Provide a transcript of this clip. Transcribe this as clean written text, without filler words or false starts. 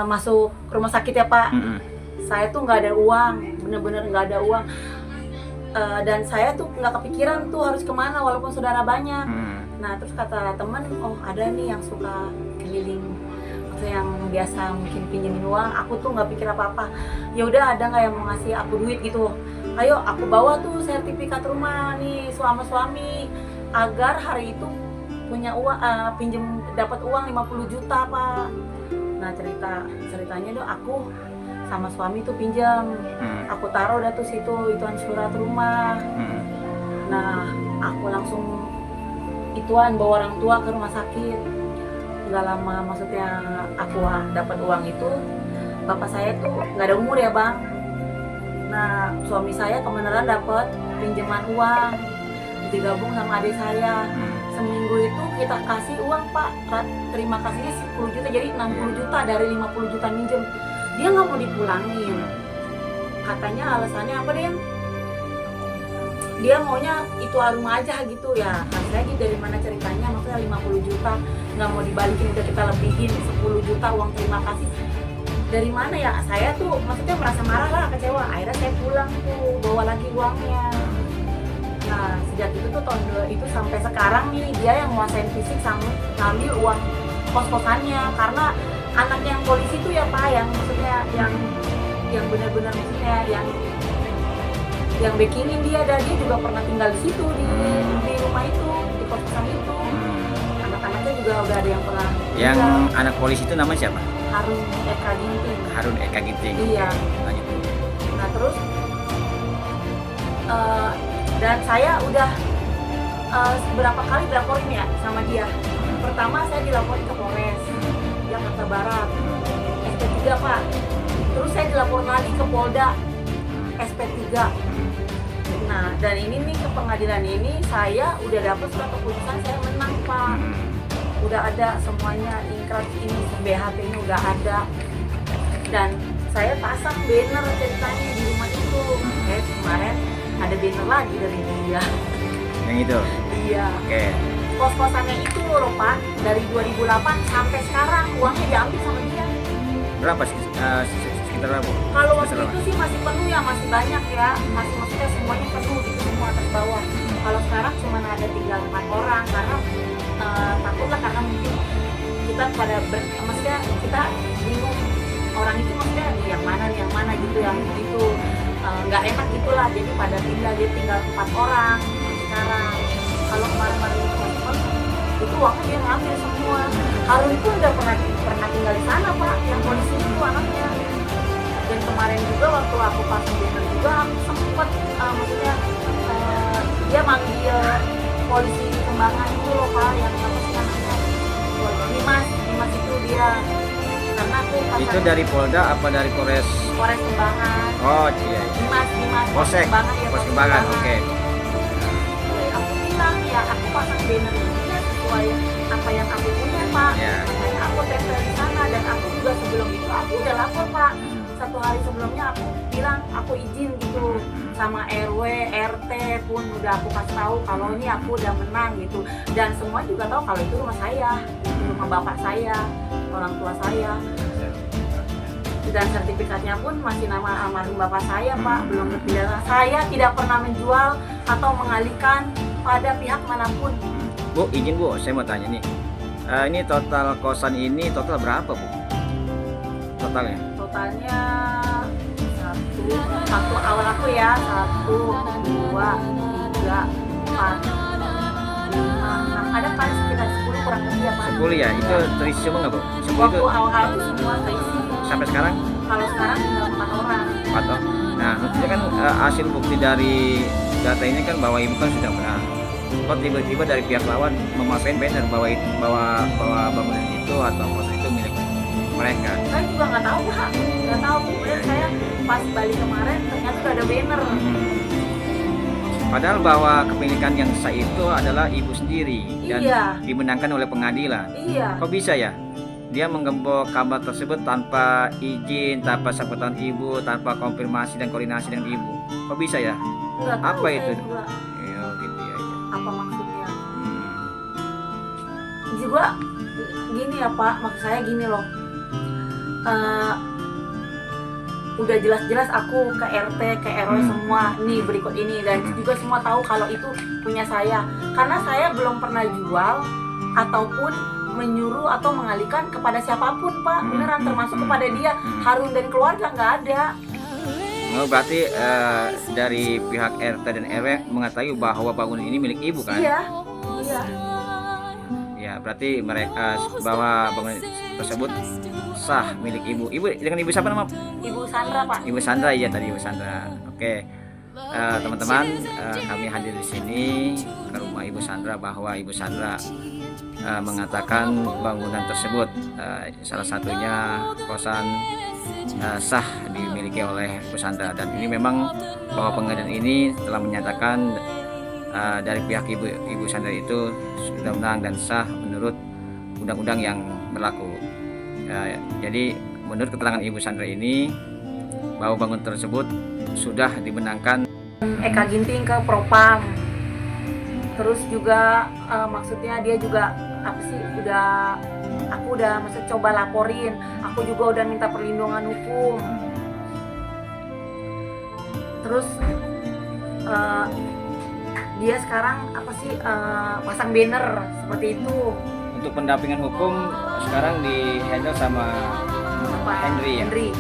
masuk rumah sakit ya Pak. Saya tuh nggak ada uang, bener-bener nggak ada uang. Dan saya tuh nggak kepikiran tuh harus kemana walaupun saudara banyak. Nah terus kata teman, oh ada nih yang suka keliling, maksudnya yang biasa mungkin pinjemin uang. Aku tuh nggak pikir apa-apa. Ya udah, ada nggak yang mau ngasih aku duit gitu? Ayo aku bawa tuh sertifikat rumah nih suami agar hari itu punya uang, pinjem dapat uang 50 juta Pak. Nah ceritanya tuh aku sama suami tuh pinjam, aku taruh dah tuh situ ituan surat rumah. Nah aku langsung ituan bawa orang tua ke rumah sakit. Nggak lama, maksudnya aku dapat uang itu, bapak saya tuh nggak ada umur ya Bang. Nah suami saya kebenaran dapat pinjaman uang, digabung sama adik saya. Seminggu itu kita kasih uang Pak, terima kasihnya 10 juta, jadi 60 juta dari 50 juta minjem. Dia nggak mau dipulangin, katanya alasannya apa deh? Dia maunya itu rumah aja gitu ya. Kasih lagi dari mana ceritanya, maksudnya 50 juta nggak mau dibalikin, udah kita lebihin 10 juta uang terima kasih. Dari mana ya? Saya tuh maksudnya merasa marah lah, kecewa. Akhirnya saya pulang tuh bawa lagi uangnya. Nah sejak itu tuh tahun itu sampai sekarang nih dia yang nguasain fisik sama ngambil uang kos-kosannya, karena anak yang polisi tuh ya Pak, yang maksudnya yang benar-benar maksudnya yang backingin dia, dan dia juga pernah tinggal di situ di rumah itu, di kos-kosan itu. Anak-anaknya juga udah ada yang pernah Yang tinggal. anak polisi itu namanya siapa? Harun Eka Ginting. Harun Eka Ginting. Iya. Lanjut. Nah terus dan saya udah beberapa kali dilaporin ya sama dia. Pertama saya dilaporin ke Polres Jakarta Barat, SP3 Pak. Terus saya dilaporin lagi ke Polda, SP3. Nah dan ini nih ke pengadilan ini saya udah dapat surat keputusan, saya menang Pak. Udah ada semuanya, ingkrah ini, BHP ini udah ada. Dan saya pasang banner ceritanya di rumah itu. Kemarin ada banner lagi dari dia. Yang itu? Iya. Oke. Kos-kosannya itu loh Pak, dari 2008 sampai sekarang uangnya diambil sama dia. Berapa sekitar berapa? Kalau waktu itu sih masih penuh ya, masih banyak ya, masih maksudnya semuanya penuh gitu, semua atas bawah. Kalau sekarang cuma ada tinggal 4 orang karena takutlah, karena mungkin kita pada maksudnya kita bingung orang itu maksudnya yang mana gitu, yang itu nggak enak gitulah, jadi pada pindah, dia tinggal 4 orang sekarang. Kalau kemarin itu teman-teman itu uangnya dia ngambil semua. Harun itu udah pernah tinggal di sana Pak, yang polisi itu anaknya. Dan kemarin juga waktu aku pasang banner juga aku sempat maksudnya dia manggil polisi Kembangan itu loh Pak, yang apa sih namanya, Dimas itu dia, karena aku pasang. Itu dari Polda apa dari Polres Kembangan. Oh iya. Dimas Polsek Kembangan ya. Polsek Kembangan. Oke. Aku bilang ya aku pasang banner ini ya sesuai apa yang aku punya Pak. Makanya aku tempel di sana, dan aku juga sebelum itu aku udah lapor Pak. 1 hari sebelumnya aku bilang aku izin gitu sama RW, RT pun udah aku kasih tahu kalau ini aku udah menang gitu, dan semua juga tahu kalau itu rumah saya, itu rumah bapak saya, orang tua saya, dan sertifikatnya pun masih nama almarhum bapak saya Pak, belum berpindah. Saya tidak pernah menjual atau mengalihkan pada pihak manapun. Bu, izin Bu, saya mau tanya nih. Ini total kosan ini total berapa Bu? Totalnya? Totalnya satu awal aku ya, 1, 2, 3, 4, 5, 6, ada paling sekitar 10 kurang lebih ya Pak. 10 ya, itu terisi semua nggak Bu? Semua Waktu itu awal itu semua terisi. sampai sekarang? Kalau sekarang tinggal 4 orang. 4 orang. Nah, itu kan hasil bukti dari data ini kan bahwa ibu kan sudah menang. Kok tiba-tiba dari pihak lawan memasang banner bahwa bangunan itu atau kosan itu milik mereka? Saya juga nggak tahu Pak, nggak tahu. Kemudian saya pas balik kemarin ternyata udah ada banner. Padahal bahwa kepemilikan yang sah itu adalah ibu sendiri dan Iya. dimenangkan oleh pengadilan. Iya. Kok bisa ya? Dia menggembok kamar tersebut tanpa izin, tanpa sepengetahuan ibu, tanpa konfirmasi dan koordinasi dengan ibu. Kok bisa ya? Nggak tahu Apa saya itu? juga Ya, gitu ya. apa maksudnya. Juga gini ya Pak, maksud saya gini loh. eh, udah jelas-jelas aku ke RT, ke RW semua nih berikut ini, dan juga semua tahu kalau itu punya saya, karena saya belum pernah jual ataupun menyuruh atau mengalihkan kepada siapapun Pak, beneran, termasuk kepada dia. Harun dan keluarga nggak ada. Oh, berarti dari pihak RT dan RW mengetahui bahwa bangunan ini milik ibu kan? Iya, iya. Ya, berarti mereka bahwa bangunan tersebut sah milik ibu. Ibu dengan ibu siapa nama? Ibu Sandra Pak. Ibu Sandra, ya tadi Ibu Sandra. Oke, teman-teman, kami hadir di sini ke rumah Ibu Sandra bahwa Ibu Sandra mengatakan bangunan tersebut salah satunya kosan sah dimiliki oleh Ibu Sandra, dan ini memang bahwa pengadilan ini telah menyatakan dari pihak Ibu Sandra itu sudah menang dan sah menurut undang-undang yang berlaku. Jadi menurut keterangan Ibu Sandra ini bahwa bangunan tersebut sudah dimenangkan Eka Ginting ke Propam. Terus juga maksudnya dia juga apa sih, aku udah maksud coba laporin, aku juga udah minta perlindungan hukum. Terus dia sekarang apa sih pasang banner seperti itu. untuk pendampingan hukum sekarang di handle sama Pak Henry ya. Henry.